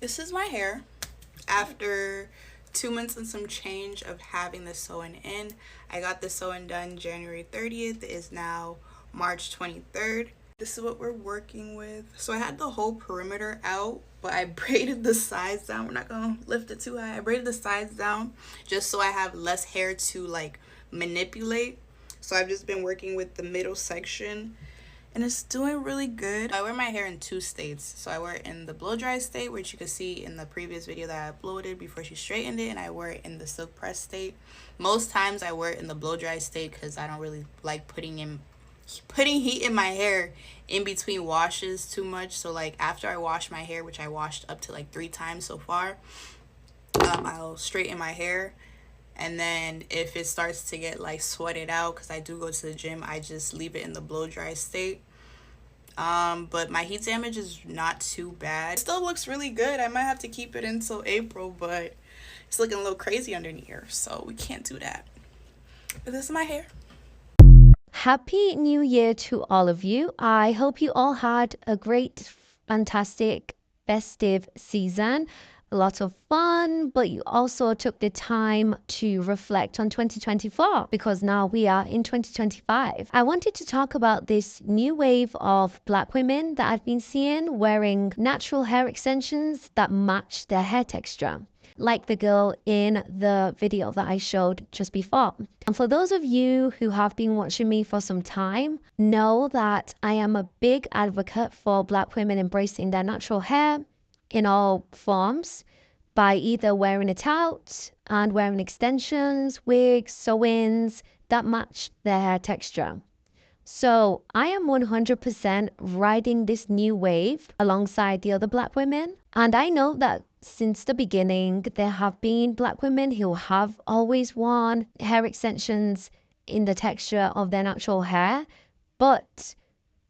This is my hair after 2 months and some change of having the sew-in in. I got the sew-in done January 30th. It is now March 23rd. This is what we're working with. So I had the whole perimeter out, but I braided the sides down. We're not gonna lift it too high. I braided the sides down just so I have less hair to like manipulate. So I've just been working with the middle section and it's doing really good. I wear my hair in two states. So I wear it in the blow dry state, which you can see in the previous video that I uploaded before she straightened it, and I wear it in the silk press state. Most times I wear it in the blow dry state because I don't really like putting heat in my hair in between washes too much. So like after I wash my hair, which I washed up to like 3 times so far, I'll straighten my hair. And then if it starts to get like sweated out, because I do go to the gym, I just leave it in the blow dry state. But my heat damage is not too bad. It still looks really good. I might have to keep it until April, but it's looking a little crazy underneath here, so we can't do that. But this is my hair. Happy New Year to all of you. I hope you all had a great, fantastic, festive season. Lots of fun, but you also took the time to reflect on 2024 because now we are in 2025. I wanted to talk about this new wave of Black women that I've been seeing wearing natural hair extensions that match their hair texture, like the girl in the video that I showed just before. And for those of you who have been watching me for some time, know that I am a big advocate for Black women embracing their natural hair in all forms by either wearing it out and wearing extensions, wigs, sew-ins that match their hair texture. So I am 100% riding this new wave alongside the other Black women. And I know that since the beginning, there have been Black women who have always worn hair extensions in the texture of their natural hair, but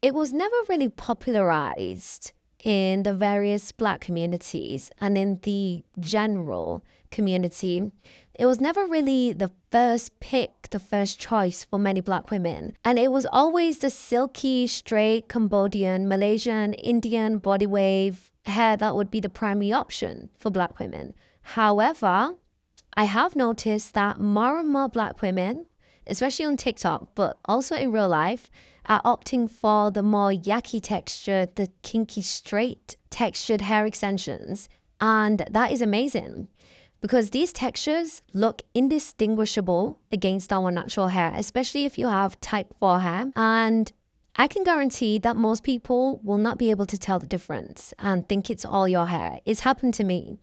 it was never really popularized in the various Black communities and in the general community. It was never really the first pick, the first choice for many Black women. And it was always the silky, straight Cambodian, Malaysian, Indian body wave hair that would be the primary option for Black women. However, I have noticed that more and more Black women, especially on TikTok, but also in real life, are opting for the more yaki texture, the kinky straight textured hair extensions. And that is amazing because these textures look indistinguishable against our natural hair, especially if you have type 4 hair. And I can guarantee that most people will not be able to tell the difference and think it's all your hair. It's happened to me.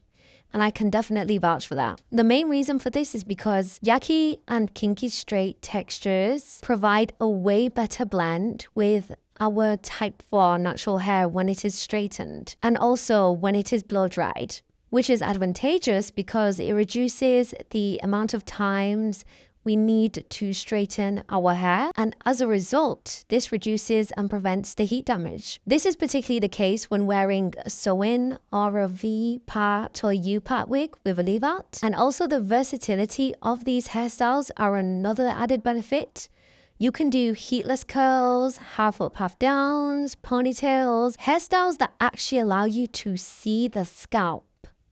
And I can definitely vouch for that. The main reason for this is because Yaki and Kinky straight textures provide a way better blend with our type 4 natural hair when it is straightened and also when it is blow dried, which is advantageous because it reduces the amount of times we need to straighten our hair, and as a result, this reduces and prevents the heat damage. This is particularly the case when wearing a sew-in or a V-part or U-part wig with a leave-out. And also the versatility of these hairstyles are another added benefit. You can do heatless curls, half up, half downs, ponytails, hairstyles that actually allow you to see the scalp,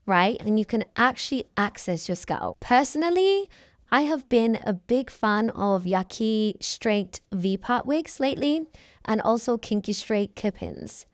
right? And you can actually access your scalp. Personally, I have been a big fan of Yaki straight V-part wigs lately and also kinky straight clip-ins.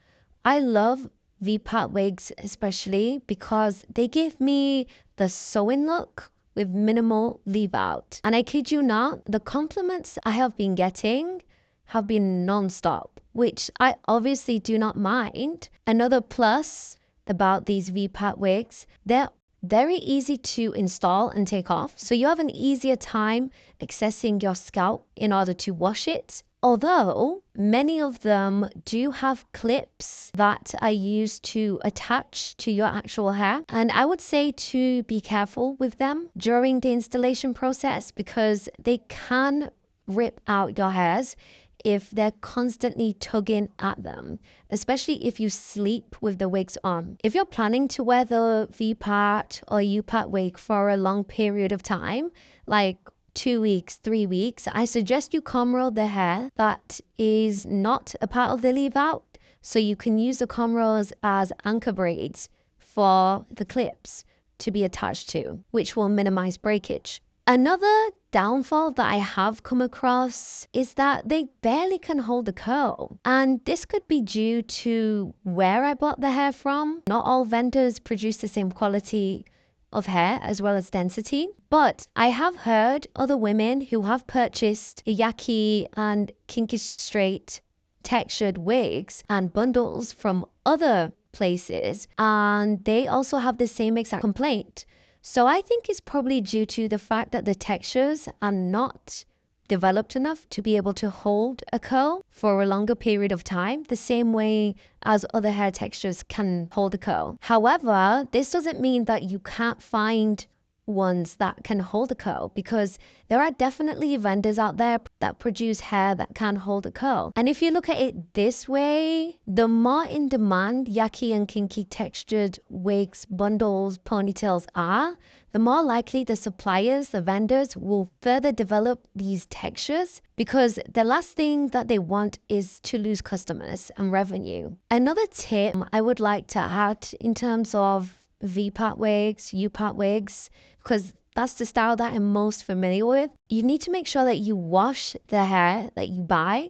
I love V-part wigs especially because they give me the sew-in look with minimal leave-out. And I kid you not, the compliments I have been getting have been non-stop, which I obviously do not mind. Another plus about these V-part wigs, they're very easy to install and take off, so you have an easier time accessing your scalp in order to wash it. Although many of them do have clips that are used to attach to your actual hair, and I would say to be careful with them during the installation process because they can rip out your hairs if they're constantly tugging at them, especially if you sleep with the wigs on. If you're planning to wear the V-part or U-part wig for a long period of time, like 2 weeks, 3 weeks, I suggest you comb roll the hair that is not a part of the leave out, so you can use the comb rolls as anchor braids for the clips to be attached to, which will minimize breakage. Another downfall that I have come across is that they barely can hold a curl. And this could be due to where I bought the hair from. Not all vendors produce the same quality of hair as well as density. But I have heard other women who have purchased YAKI and KINKY straight textured wigs and bundles from other places, and they also have the same exact complaint. So I think it's probably due to the fact that the textures are not developed enough to be able to hold a curl for a longer period of time, the same way as other hair textures can hold a curl. However, this doesn't mean that you can't find ones that can hold a curl, because there are definitely vendors out there that produce hair that can hold a curl. And if you look at it this way, the more in demand YAKI and KINKY textured wigs, bundles, ponytails are, the more likely the suppliers, the vendors, will further develop these textures, because the last thing that they want is to lose customers and revenue. Another tip I would like to add in terms of V-part wigs, U-part wigs, because that's the style that I'm most familiar with. You need to make sure that you wash the hair that you buy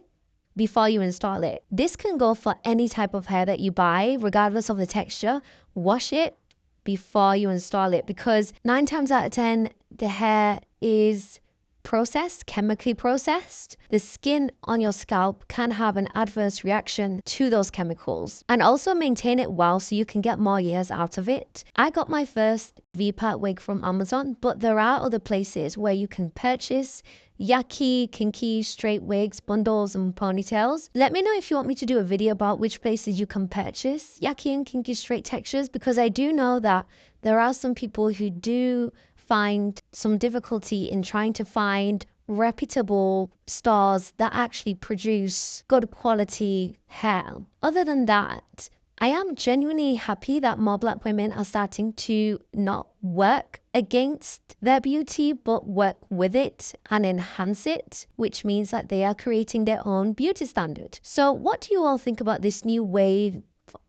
before you install it. This can go for any type of hair that you buy, regardless of the texture. Wash it before you install it, because 9 times out of 10, the hair is processed, chemically processed. The skin on your scalp can have an adverse reaction to those chemicals, and also maintain it well so you can get more years out of it. I got my first V-part wig from Amazon, but there are other places where you can purchase YAKI, KINKY, straight wigs, bundles and ponytails. Let me know if you want me to do a video about which places you can purchase YAKI and KINKY straight textures, because I do know that there are some people who do find some difficulty in trying to find reputable stores that actually produce good quality hair. Other than that, I am genuinely happy that more Black women are starting to not work against their beauty, but work with it and enhance it, which means that they are creating their own beauty standard. So what do you all think about this new wave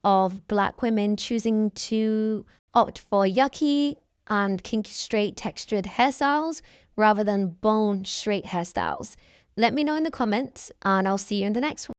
of Black women choosing to opt for YAKI and KINKY straight textured hairstyles rather than bone straight hairstyles? Let me know in the comments, and I'll see you in the next one.